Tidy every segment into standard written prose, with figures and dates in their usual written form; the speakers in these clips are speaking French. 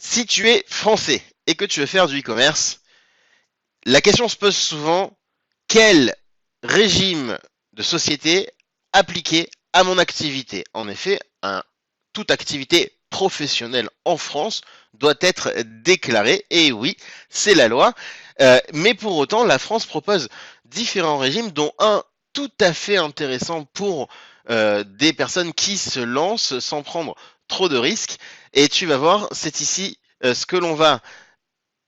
Si tu es français et que tu veux faire du e-commerce, la question se pose souvent, quel régime de société appliquer à mon activité? En effet, toute activité professionnelle en France doit être déclarée, et oui, c'est la loi. Mais pour autant, la France propose différents régimes, dont un tout à fait intéressant pour des personnes qui se lancent sans prendre trop de risques. Et tu vas voir, c'est ici ce que l'on va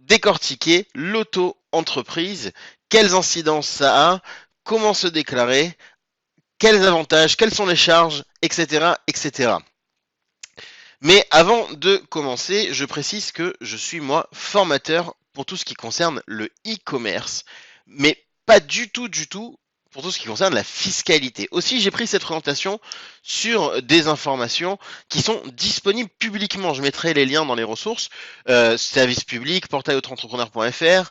décortiquer, l'auto-entreprise, quelles incidences ça a, comment se déclarer, quels avantages, quelles sont les charges, etc., etc. Mais avant de commencer, je précise que je suis moi formateur pour tout ce qui concerne le e-commerce, mais pas du tout pour tout ce qui concerne la fiscalité. Aussi, j'ai pris cette présentation sur des informations qui sont disponibles publiquement. Je mettrai les liens dans les ressources, service public, portail auto-entrepreneur.fr,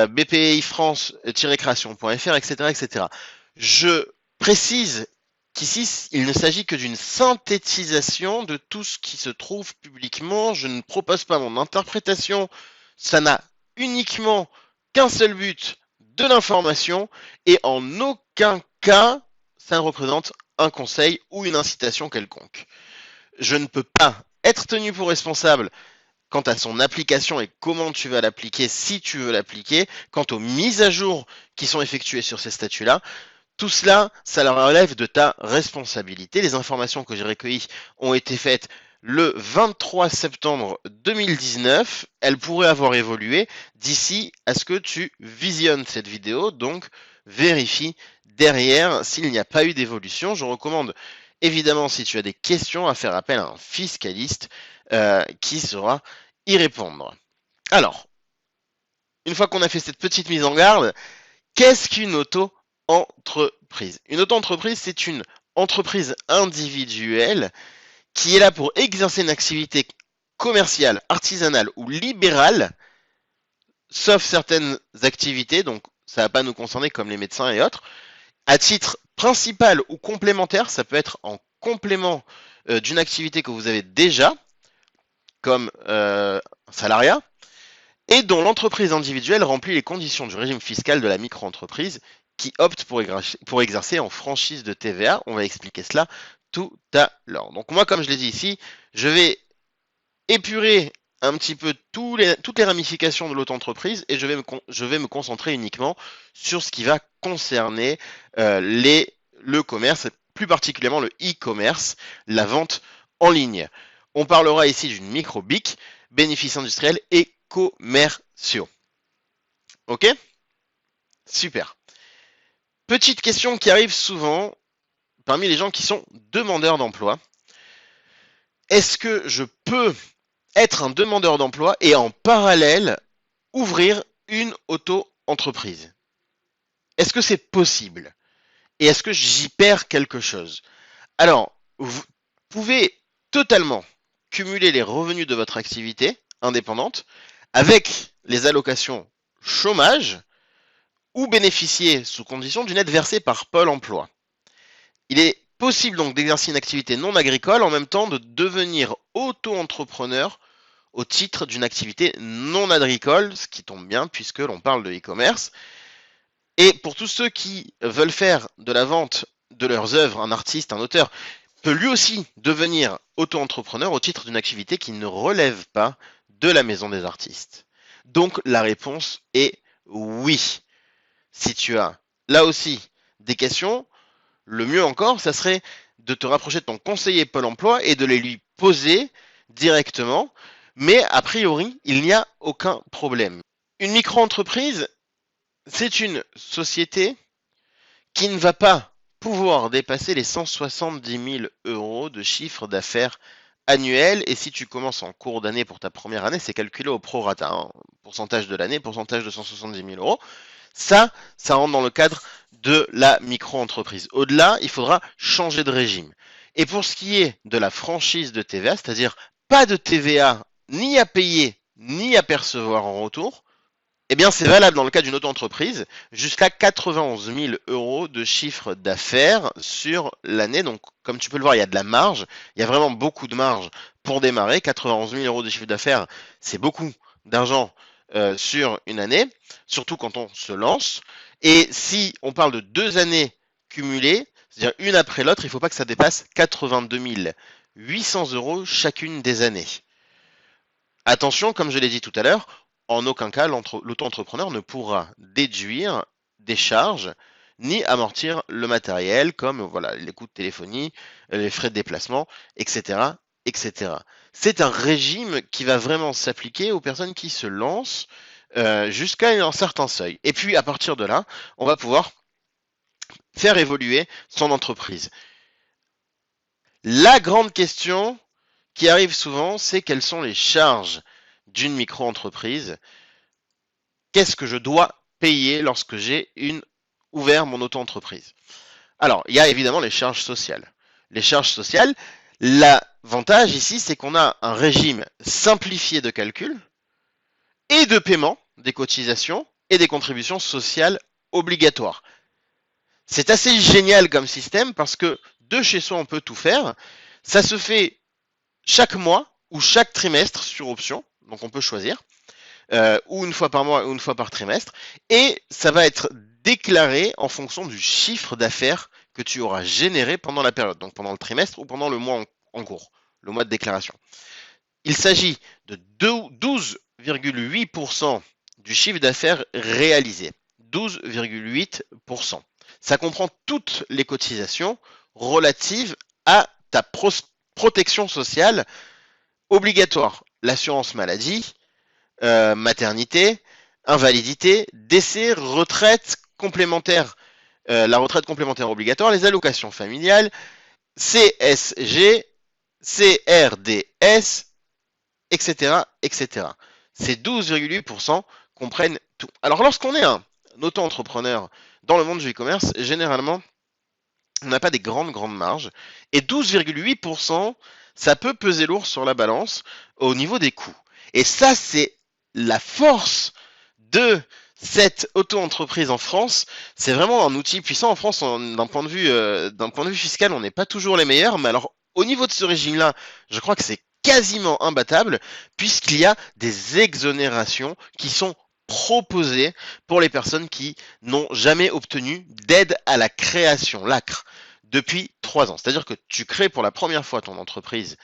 BPI France-création.fr, etc., etc. Je précise qu'ici, il ne s'agit que d'une synthétisation de tout ce qui se trouve publiquement. Je ne propose pas mon interprétation. Ça n'a uniquement qu'un seul but, de l'information, et en aucun cas, ça ne représente un conseil ou une incitation quelconque. Je ne peux pas être tenu pour responsable quant à son application et comment tu vas l'appliquer si tu veux l'appliquer, quant aux mises à jour qui sont effectuées sur ces statuts-là. Tout cela, ça leur relève de ta responsabilité. Les informations que j'ai recueillies ont été faites le 23 septembre 2019. Elles pourraient avoir évolué d'ici à ce que tu visionnes cette vidéo. Donc, vérifie derrière s'il n'y a pas eu d'évolution. Je recommande évidemment, si tu as des questions, à faire appel à un fiscaliste qui saura y répondre. Alors, une fois qu'on a fait cette petite mise en garde, qu'est-ce qu'une auto-entreprise? Une auto-entreprise, c'est une entreprise individuelle qui est là pour exercer une activité commerciale, artisanale ou libérale, sauf certaines activités, donc ça ne va pas nous concerner comme les médecins et autres, à titre principal ou complémentaire, ça peut être en complément d'une activité que vous avez déjà, comme un salariat, et dont l'entreprise individuelle remplit les conditions du régime fiscal de la micro-entreprise qui opte pour exercer en franchise de TVA. On va expliquer cela tout à l'heure. Donc moi, comme je l'ai dit ici, je vais épurer un petit peu toutes les ramifications de l'auto-entreprise et je vais me concentrer uniquement sur ce qui va concerner le commerce, plus particulièrement le e-commerce, la vente en ligne. On parlera ici d'une micro-BIC, bénéfices industriels et commerciaux. Ok? Super. Petite question qui arrive souvent parmi les gens qui sont demandeurs d'emploi. Est-ce que je peux être un demandeur d'emploi et en parallèle ouvrir une auto-entreprise? Est-ce que c'est possible? Et est-ce que j'y perds quelque chose? Alors, vous pouvez totalement cumuler les revenus de votre activité indépendante avec les allocations chômage ou bénéficier sous condition d'une aide versée par Pôle emploi. Il est possible donc d'exercer une activité non agricole en même temps de devenir auto-entrepreneur au titre d'une activité non agricole, ce qui tombe bien puisque l'on parle de e-commerce. Et pour tous ceux qui veulent faire de la vente de leurs œuvres, un artiste, un auteur peut lui aussi devenir auto-entrepreneur au titre d'une activité qui ne relève pas de la maison des artistes. Donc la réponse est oui. Si tu as là aussi des questions, le mieux encore, ça serait de te rapprocher de ton conseiller Pôle emploi et de les lui poser directement. Mais a priori, il n'y a aucun problème. Une micro-entreprise, c'est une société qui ne va pas pouvoir dépasser les 170 000 euros de chiffre d'affaires annuel. Et si tu commences en cours d'année pour ta première année, c'est calculé au prorata, hein, pourcentage de l'année, pourcentage de 170 000 euros. Ça rentre dans le cadre de la micro-entreprise. Au-delà, il faudra changer de régime. Et pour ce qui est de la franchise de TVA, c'est-à-dire pas de TVA ni à payer ni à percevoir en retour, Eh bien, c'est valable dans le cas d'une auto-entreprise jusqu'à 91 000 euros de chiffre d'affaires sur l'année. Donc, comme tu peux le voir, il y a de la marge. Il y a vraiment beaucoup de marge pour démarrer. 91 000 euros de chiffre d'affaires, c'est beaucoup d'argent sur une année, surtout quand on se lance. Et si on parle de 2 années cumulées, c'est-à-dire une après l'autre, il ne faut pas que ça dépasse 82 800 euros chacune des années. Attention, comme je l'ai dit tout à l'heure, en aucun cas l'auto-entrepreneur ne pourra déduire des charges ni amortir le matériel comme voilà, les coûts de téléphonie, les frais de déplacement, etc. etc. C'est un régime qui va vraiment s'appliquer aux personnes qui se lancent jusqu'à un certain seuil. Et puis à partir de là, on va pouvoir faire évoluer son entreprise. La grande question qui arrive souvent, c'est quelles sont les charges d'une micro-entreprise. Qu'est-ce que je dois payer lorsque j'ai ouvert mon auto-entreprise? Alors, il y a évidemment les charges sociales. Les charges sociales, l'avantage ici, c'est qu'on a un régime simplifié de calcul et de paiement des cotisations et des contributions sociales obligatoires. C'est assez génial comme système parce que de chez soi, on peut tout faire. Ça se fait chaque mois ou chaque trimestre sur option, donc on peut choisir, ou une fois par mois ou une fois par trimestre, et ça va être déclaré en fonction du chiffre d'affaires que tu auras généré pendant la période, donc pendant le trimestre ou pendant le mois en cours, le mois de déclaration. Il s'agit de 12,8% du chiffre d'affaires réalisé. 12,8%. Ça comprend toutes les cotisations relatives à ta protection sociale obligatoire. L'assurance maladie, maternité, invalidité, décès, retraite complémentaire, la retraite complémentaire obligatoire, les allocations familiales, CSG, CRDS, etc., etc. Ces 12,8% comprennent tout. Alors lorsqu'on est un auto-entrepreneur dans le monde du e-commerce, généralement, on n'a pas des grandes marges. Et 12,8%, ça peut peser lourd sur la balance au niveau des coûts. Et ça, c'est la force de cette auto-entreprise en France. C'est vraiment un outil puissant en France. D'un point de vue fiscal, on n'est pas toujours les meilleurs. Mais alors, au niveau de ce régime-là, je crois que c'est quasiment imbattable puisqu'il y a des exonérations qui sont proposées pour les personnes qui n'ont jamais obtenu d'aide à la création, l'ACRE, depuis 3 ans. C'est-à-dire que tu crées pour la première fois ton entreprise,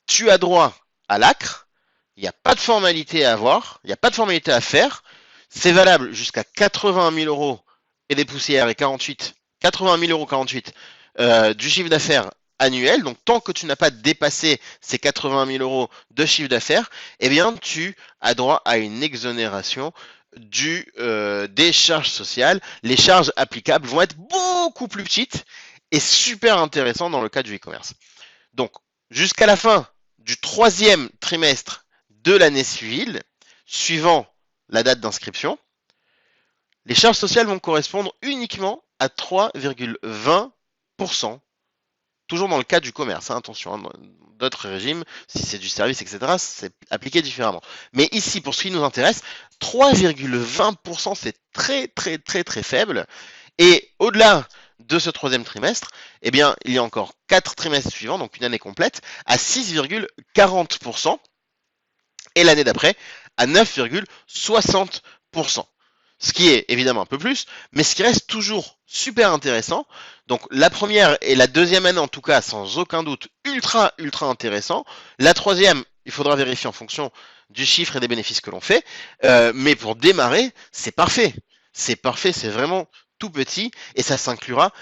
tu as droit à l'ACRE, il n'y a pas de formalité à avoir, il n'y a pas de formalité à faire, c'est valable jusqu'à 80 000 euros et des poussières et 80 000 euros 48 du chiffre d'affaires annuel. Donc tant que tu n'as pas dépassé ces 80 000 euros de chiffre d'affaires, eh bien tu as droit à une exonération des charges sociales. Les charges applicables vont être beaucoup plus petites et super intéressant dans le cas du e-commerce. Donc jusqu'à la fin du 3e trimestre de l'année civile, suivant la date d'inscription, les charges sociales vont correspondre uniquement à 3,20%. Toujours dans le cas du commerce, hein, attention, hein, d'autres régimes, si c'est du service, etc., c'est appliqué différemment. Mais ici, pour ce qui nous intéresse, 3,20%, c'est très faible. Et au-delà de ce 3e trimestre, eh bien, il y a encore 4 trimestres suivants, donc une année complète, à 6,40%, et l'année d'après, à 9,60%. Ce qui est évidemment un peu plus, mais ce qui reste toujours super intéressant. Donc la première et la deuxième année en tout cas, sans aucun doute, ultra intéressant. La troisième, il faudra vérifier en fonction du chiffre et des bénéfices que l'on fait. Mais pour démarrer, c'est parfait. C'est parfait, c'est vraiment tout petit et ça s'inclura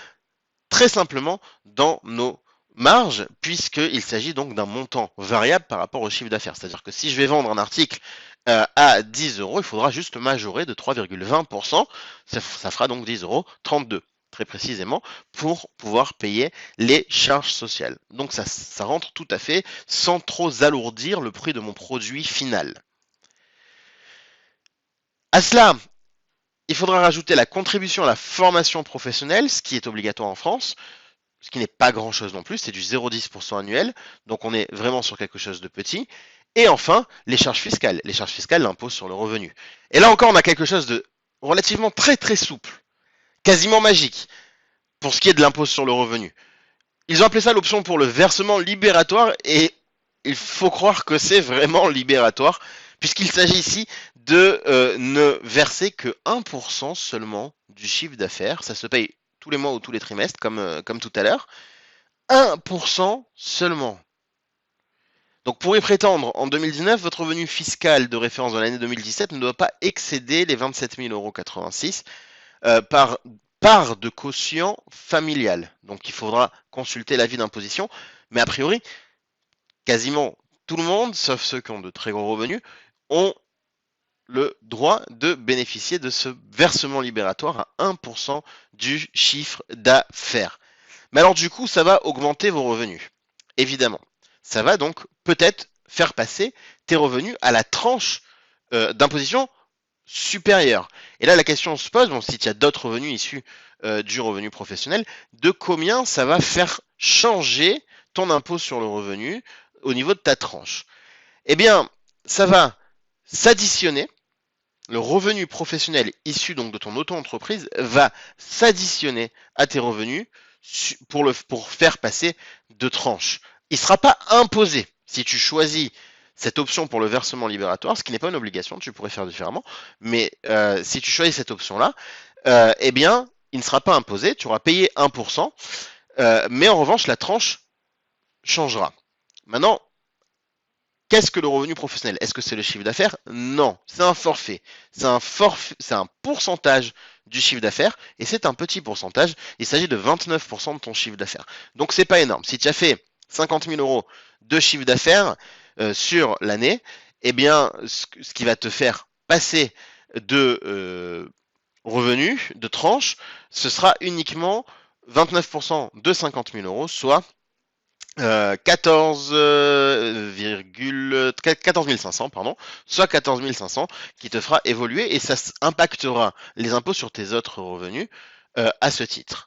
très simplement dans nos marges puisqu'il s'agit donc d'un montant variable par rapport au chiffre d'affaires. C'est-à-dire que si je vais vendre un article à 10 euros, il faudra juste majorer de 3,20%. Ça fera donc 10,32 euros, très précisément, pour pouvoir payer les charges sociales. Donc ça rentre tout à fait sans trop alourdir le prix de mon produit final. À cela, il faudra rajouter la contribution à la formation professionnelle, ce qui est obligatoire en France, ce qui n'est pas grand-chose non plus, c'est du 0,10% annuel, donc on est vraiment sur quelque chose de petit. Et enfin, les charges fiscales. Les charges fiscales, l'impôt sur le revenu. Et là encore, on a quelque chose de relativement très très souple, quasiment magique, pour ce qui est de l'impôt sur le revenu. Ils ont appelé ça l'option pour le versement libératoire, et il faut croire que c'est vraiment libératoire, puisqu'il s'agit ici de ne verser que 1% seulement du chiffre d'affaires. Ça se paye tous les mois ou tous les trimestres, comme tout à l'heure. 1% seulement. Donc pour y prétendre, en 2019, votre revenu fiscal de référence de l'année 2017 ne doit pas excéder les 27 086 € par part de quotient familial. Donc il faudra consulter l'avis d'imposition. Mais a priori, quasiment tout le monde, sauf ceux qui ont de très gros revenus, ont le droit de bénéficier de ce versement libératoire à 1% du chiffre d'affaires. Mais alors du coup, ça va augmenter vos revenus, évidemment. Ça va donc peut-être faire passer tes revenus à la tranche d'imposition supérieure. Et là, la question se pose, bon, si tu as d'autres revenus issus du revenu professionnel, de combien ça va faire changer ton impôt sur le revenu au niveau de ta tranche? Eh bien, ça va s'additionner. Le revenu professionnel issu donc de ton auto-entreprise va s'additionner à tes revenus pour faire passer de tranches. Il ne sera pas imposé si tu choisis cette option pour le versement libératoire, ce qui n'est pas une obligation, tu pourrais faire différemment, mais si tu choisis cette option-là, eh bien, il ne sera pas imposé, tu auras payé 1%, mais en revanche, la tranche changera. Maintenant, qu'est-ce que le revenu professionnel? Est-ce que c'est le chiffre d'affaires? Non, c'est un forfait. C'est un pourcentage du chiffre d'affaires et c'est un petit pourcentage. Il s'agit de 29% de ton chiffre d'affaires. Donc c'est pas énorme. Si tu as fait 50 000 € de chiffre d'affaires sur l'année, eh bien, ce qui va te faire passer de revenus, de tranche, ce sera uniquement 29% de 50 000 €, soit 14 500, pardon, soit 14 500 qui te fera évoluer et ça impactera les impôts sur tes autres revenus à ce titre.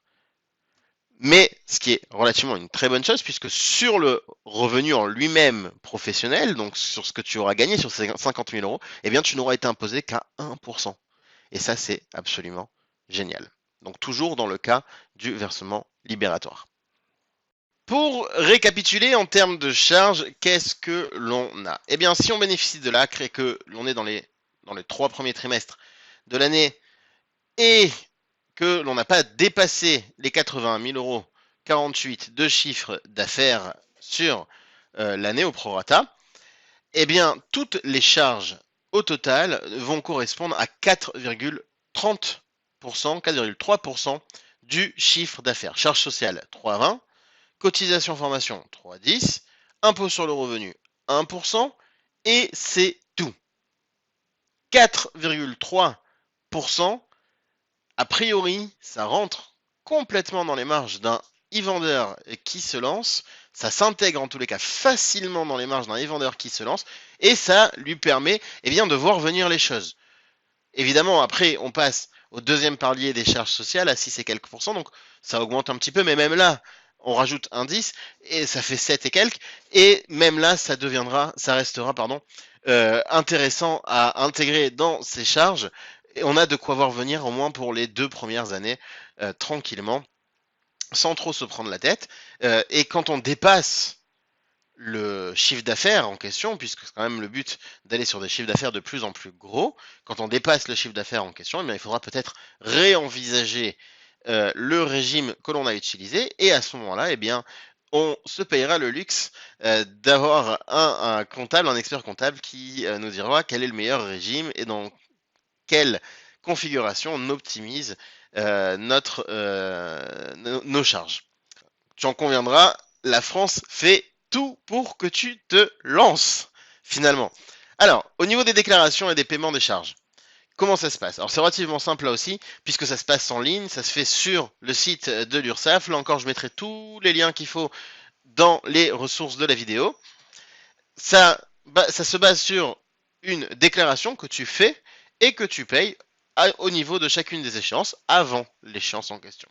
Mais ce qui est relativement une très bonne chose, puisque sur le revenu en lui-même professionnel, donc sur ce que tu auras gagné sur ces 50 000 €, eh bien tu n'auras été imposé qu'à 1%. Et ça, c'est absolument génial. Donc toujours dans le cas du versement libératoire. Pour récapituler en termes de charges, qu'est-ce que l'on a? Eh bien, si on bénéficie de l'ACRE et que l'on est dans les 3 premiers trimestres de l'année et que l'on n'a pas dépassé les 80 000 € 48 de chiffre d'affaires sur l'année au prorata, eh bien, toutes les charges au total vont correspondre à 4,30%, 4,3% du chiffre d'affaires. Charge sociale 3,20, cotisation formation 3,10, impôt sur le revenu 1%, et c'est tout. 4,3%, a priori, ça rentre complètement dans les marges d'un e-vendeur qui se lance, ça s'intègre en tous les cas facilement dans les marges d'un e-vendeur qui se lance, et ça lui permet de voir venir les choses. Évidemment, après, on passe au deuxième palier des charges sociales à 6 et quelques pourcents, donc ça augmente un petit peu, mais même là, on rajoute un 10 et ça fait 7 et quelques, et même là, ça restera intéressant à intégrer dans ces charges, et on a de quoi voir venir au moins pour les 2 premières années tranquillement, sans trop se prendre la tête, et quand on dépasse le chiffre d'affaires en question, puisque c'est quand même le but d'aller sur des chiffres d'affaires de plus en plus gros, quand on dépasse le chiffre d'affaires en question, il faudra peut-être réenvisager le régime que l'on a utilisé, et à ce moment-là, on se payera le luxe d'avoir un comptable, un expert comptable qui nous dira quel est le meilleur régime et dans quelle configuration on optimise nos charges. Tu en conviendras, la France fait tout pour que tu te lances, finalement. Alors, au niveau des déclarations et des paiements des charges, comment ça se passe? Alors, c'est relativement simple là aussi, puisque ça se passe en ligne, ça se fait sur le site de l'URSSAF. Là encore, je mettrai tous les liens qu'il faut dans les ressources de la vidéo. Ça se base sur une déclaration que tu fais et que tu payes au niveau de chacune des échéances avant l'échéance en question.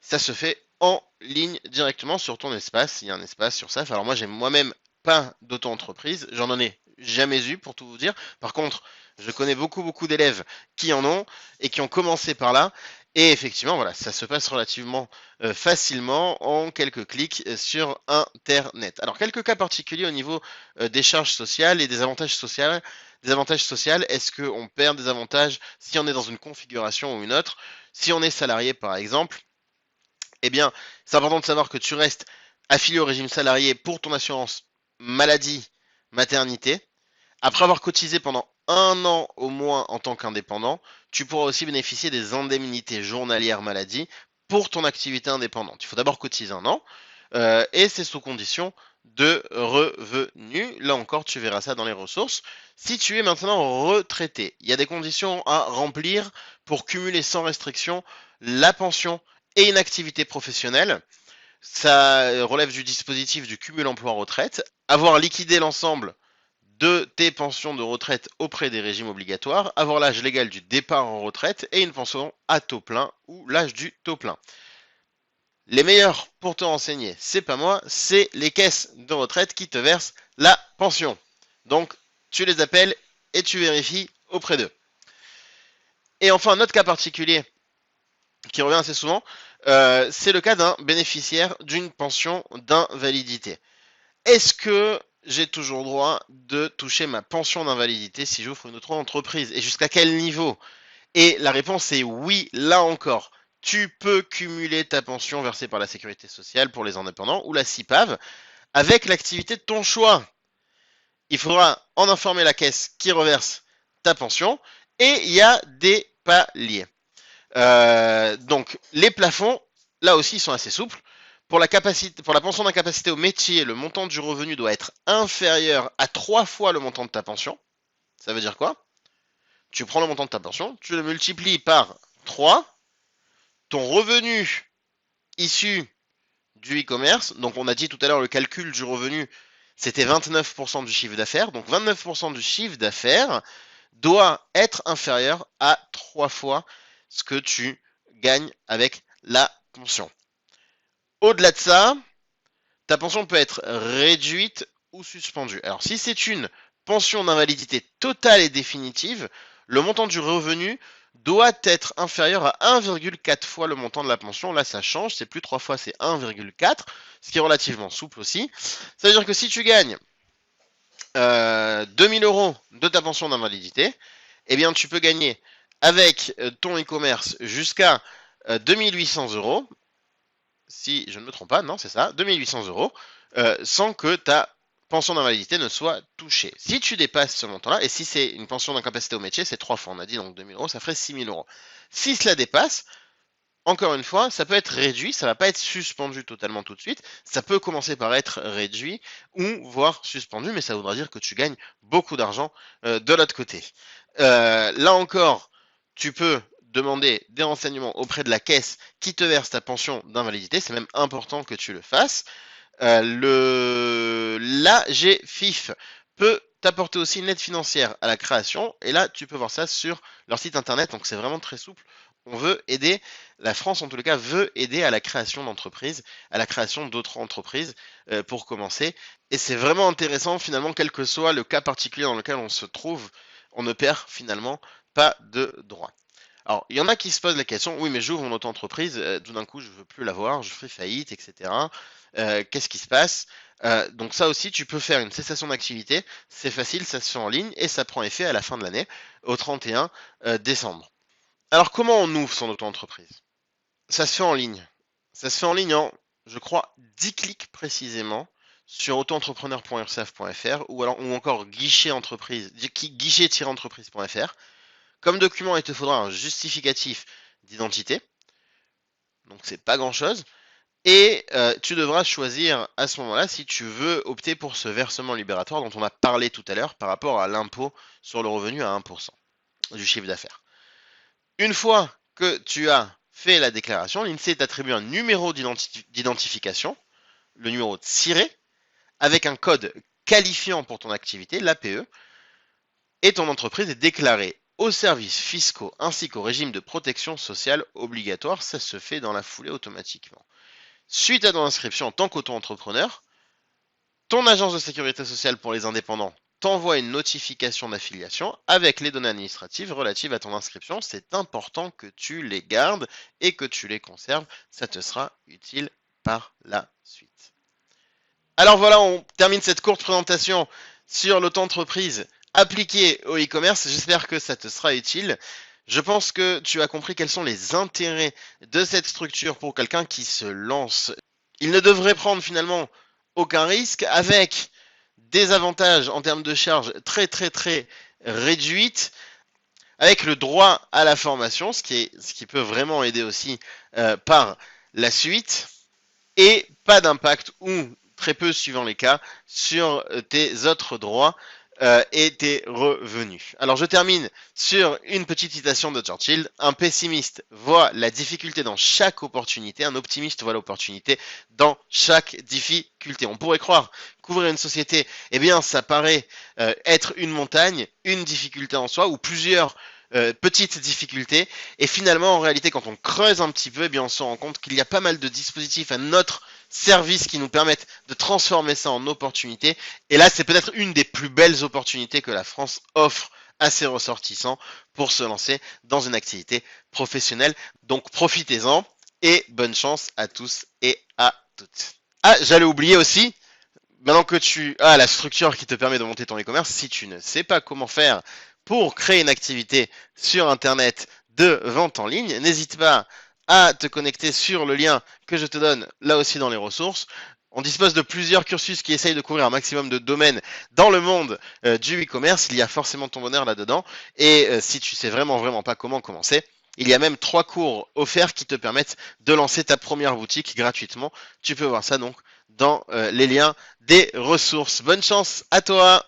Ça se fait en ligne directement sur ton espace. Il y a un espace sur SAF. Alors moi j'ai moi-même pas d'auto-entreprise. J'en ai jamais eu pour tout vous dire. Par contre, je connais beaucoup d'élèves qui en ont et qui ont commencé par là. Et effectivement, voilà, ça se passe relativement facilement en quelques clics sur Internet. Alors, quelques cas particuliers au niveau des charges sociales et des avantages sociaux. Des avantages sociaux, est-ce qu'on perd des avantages si on est dans une configuration ou une autre? Si on est salarié, par exemple, eh bien, c'est important de savoir que tu restes affilié au régime salarié pour ton assurance maladie, maternité. Après avoir cotisé pendant 1 an au moins en tant qu'indépendant, tu pourras aussi bénéficier des indemnités journalières maladie pour ton activité indépendante. Il faut d'abord cotiser 1 an et c'est sous condition de revenus. Là encore, tu verras ça dans les ressources. Si tu es maintenant retraité, il y a des conditions à remplir pour cumuler sans restriction la pension et une activité professionnelle. Ça relève du dispositif du cumul emploi-retraite. Avoir liquidé l'ensemble de tes pensions de retraite auprès des régimes obligatoires, avoir l'âge légal du départ en retraite et une pension à taux plein ou l'âge du taux plein. Les meilleurs pour te renseigner, c'est pas moi, c'est les caisses de retraite qui te versent la pension. Donc, tu les appelles et tu vérifies auprès d'eux. Et enfin, un autre cas particulier qui revient assez souvent, c'est le cas d'un bénéficiaire d'une pension d'invalidité. Est-ce que j'ai toujours droit de toucher ma pension d'invalidité si j'ouvre une autre entreprise? Et jusqu'à quel niveau? Et la réponse est oui, là encore. Tu peux cumuler ta pension versée par la Sécurité sociale pour les indépendants ou la CIPAV avec l'activité de ton choix. Il faudra en informer la caisse qui reverse ta pension et il y a des paliers. Donc les plafonds, là aussi, ils sont assez souples. Pour la pension d'incapacité au métier, le montant du revenu doit être inférieur à 3 fois le montant de ta pension. Ça veut dire quoi? Tu prends le montant de ta pension, tu le multiplies par 3, ton revenu issu du e-commerce, donc on a dit tout à l'heure le calcul du revenu, c'était 29% du chiffre d'affaires, donc 29% du chiffre d'affaires doit être inférieur à 3 fois ce que tu gagnes avec la pension. Au-delà de ça, ta pension peut être réduite ou suspendue. Alors si c'est une pension d'invalidité totale et définitive, le montant du revenu doit être inférieur à 1,4 fois le montant de la pension. Là, ça change, c'est plus 3 fois, c'est 1,4, ce qui est relativement souple aussi. Ça veut dire que si tu gagnes 2000 euros de ta pension d'invalidité, eh bien tu peux gagner avec ton e-commerce jusqu'à 2800 euros, si je ne me trompe pas, non c'est ça, 2800 euros, sans que ta pension d'invalidité ne soit touchée. Si tu dépasses ce montant-là, et si c'est une pension d'incapacité au métier, c'est 3 fois, on a dit donc 2000 euros, ça ferait 6000 euros. Si cela dépasse, encore une fois, ça peut être réduit, ça ne va pas être suspendu totalement tout de suite, ça peut commencer par être réduit ou voire suspendu, mais ça voudra dire que tu gagnes beaucoup d'argent de l'autre côté. Là encore, tu peux demander des renseignements auprès de la caisse qui te verse ta pension d'invalidité, c'est même important que tu le fasses. L'AGFIF peut t'apporter aussi une aide financière à la création, et là tu peux voir ça sur leur site internet, donc c'est vraiment très souple. On veut aider, la France en tous les cas veut aider à la création d'entreprises, à la création d'autres entreprises pour commencer. Et c'est vraiment intéressant finalement, quel que soit le cas particulier dans lequel on se trouve, on ne perd finalement pas de droits. Alors, il y en a qui se posent la question, oui mais j'ouvre mon auto-entreprise, tout d'un coup je ne veux plus l'avoir, je fais faillite, etc. Qu'est-ce qui se passe? Donc ça aussi, tu peux faire une cessation d'activité, c'est facile, ça se fait en ligne et ça prend effet à la fin de l'année, au 31 décembre. Alors comment on ouvre son auto-entreprise? Ça se fait en ligne. Ça se fait en ligne en, je crois, 10 clics précisément sur auto-entrepreneur.ursaf.fr ou encore guichet-entreprise.fr. Comme document, il te faudra un justificatif d'identité. Donc c'est pas grand chose. Et tu devras choisir à ce moment-là si tu veux opter pour ce versement libératoire dont on a parlé tout à l'heure par rapport à l'impôt sur le revenu à 1% du chiffre d'affaires. Une fois que tu as fait la déclaration, l'INSEE t'attribue un numéro d'identification, le numéro de ciré, avec un code qualifiant pour ton activité, l'APE, et ton entreprise est déclarée aux services fiscaux ainsi qu'au régime de protection sociale obligatoire. Ça se fait dans la foulée automatiquement. Suite à ton inscription en tant qu'auto-entrepreneur, ton agence de sécurité sociale pour les indépendants t'envoie une notification d'affiliation avec les données administratives relatives à ton inscription. C'est important que tu les gardes et que tu les conserves. Ça te sera utile par la suite. Alors voilà, on termine cette courte présentation sur l'auto-entreprise appliquée au e-commerce. J'espère que ça te sera utile. Je pense que tu as compris quels sont les intérêts de cette structure pour quelqu'un qui se lance. Il ne devrait prendre finalement aucun risque avec des avantages en termes de charges très réduites, avec le droit à la formation, ce qui peut vraiment aider aussi par la suite, et pas d'impact ou très peu suivant les cas sur tes autres droits et tes revenus. Alors je termine sur une petite citation de Churchill. Un pessimiste voit la difficulté dans chaque opportunité, un optimiste voit l'opportunité dans chaque difficulté. On pourrait croire qu'ouvrir une société, eh bien ça paraît être une montagne, une difficulté en soi, ou plusieurs petites difficultés, et finalement en réalité quand on creuse un petit peu, eh bien on se rend compte qu'il y a pas mal de dispositifs à notre service qui nous permettent de transformer ça en opportunité. Et là c'est peut-être une des plus belles opportunités que la France offre à ses ressortissants pour se lancer dans une activité professionnelle. Donc profitez-en et bonne chance à tous et à toutes. Ah, j'allais oublier aussi, maintenant que tu as la structure qui te permet de monter ton e-commerce, si tu ne sais pas comment faire pour créer une activité sur Internet de vente en ligne, n'hésite pas à te connecter sur le lien que je te donne là aussi dans les ressources. On dispose de plusieurs cursus qui essayent de couvrir un maximum de domaines dans le monde du e-commerce. Il y a forcément ton bonheur là-dedans. Et si tu sais vraiment pas comment commencer, il y a même 3 cours offerts qui te permettent de lancer ta première boutique gratuitement. Tu peux voir ça donc dans les liens des ressources. Bonne chance à toi!